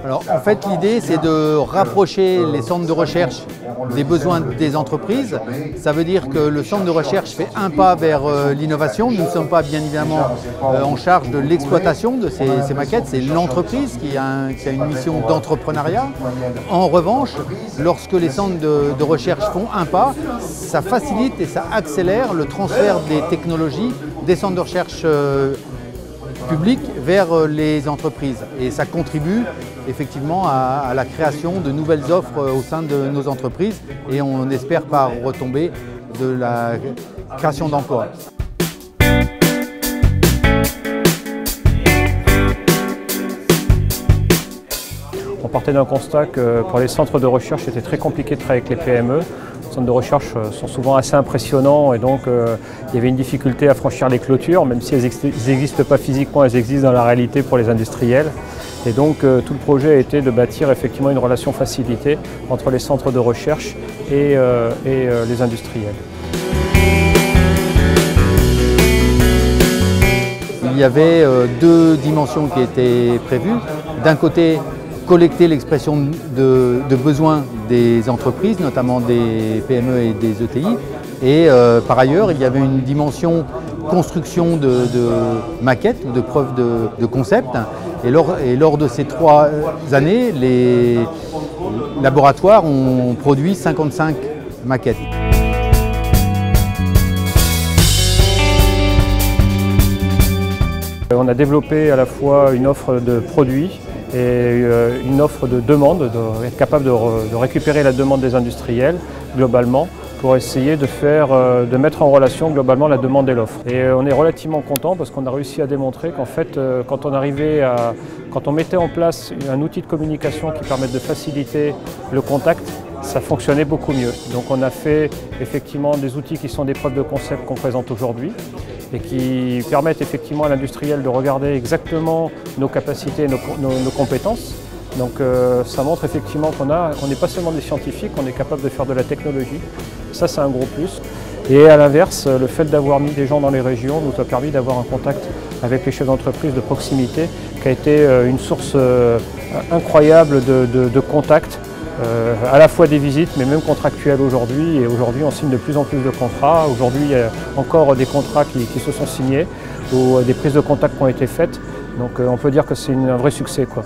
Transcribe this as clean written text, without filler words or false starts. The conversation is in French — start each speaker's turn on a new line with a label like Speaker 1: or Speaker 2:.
Speaker 1: Alors en fait l'idée c'est de rapprocher les centres de recherche des besoins des entreprises. Ça veut dire que le centre de recherche fait un pas vers l'innovation. Nous ne sommes pas bien évidemment en charge de l'exploitation de ces maquettes, c'est l'entreprise qui a une mission d'entrepreneuriat. En revanche, lorsque les centres de recherche font un pas, ça facilite et ça accélère le transfert des technologies des centres de recherche publics vers les entreprises. Et ça contribue effectivement à la création de nouvelles offres au sein de nos entreprises et on espère par retombée de la création d'emplois.
Speaker 2: On partait d'un constat que pour les centres de recherche, c'était très compliqué de travailler avec les PME. Les centres de recherche sont souvent assez impressionnants et donc il y avait une difficulté à franchir les clôtures, même si elles n'existent pas physiquement, elles existent dans la réalité pour les industriels. Et donc tout le projet a été de bâtir effectivement une relation facilitée entre les centres de recherche et les industriels.
Speaker 1: Il y avait deux dimensions qui étaient prévues. D'un côté, collecter l'expression de besoins des entreprises, notamment des PME et des ETI. Et par ailleurs, il y avait une dimension construction de maquettes ou de preuves de concept. Et lors de ces 3 années, les laboratoires ont produit 55 maquettes.
Speaker 2: On a développé à la fois une offre de produits et une offre de demande, être capable de récupérer la demande des industriels globalement pour essayer de mettre en relation globalement la demande et l'offre. Et on est relativement content parce qu'on a réussi à démontrer qu'en fait, quand on mettait en place un outil de communication qui permette de faciliter le contact, ça fonctionnait beaucoup mieux. Donc on a fait effectivement des outils qui sont des preuves de concept qu'on présente aujourd'hui et qui permettent effectivement à l'industriel de regarder exactement nos capacités, nos compétences. Donc ça montre effectivement qu'on n'est pas seulement des scientifiques, on est capable de faire de la technologie. Ça c'est un gros plus. Et à l'inverse, le fait d'avoir mis des gens dans les régions nous a permis d'avoir un contact avec les chefs d'entreprise de proximité qui a été une source incroyable de contacts. À la fois des visites, mais même contractuelles aujourd'hui. Et aujourd'hui, on signe de plus en plus de contrats. Aujourd'hui, il y a encore des contrats qui se sont signés ou des prises de contact qui ont été faites. Donc on peut dire que c'est un vrai succès, quoi.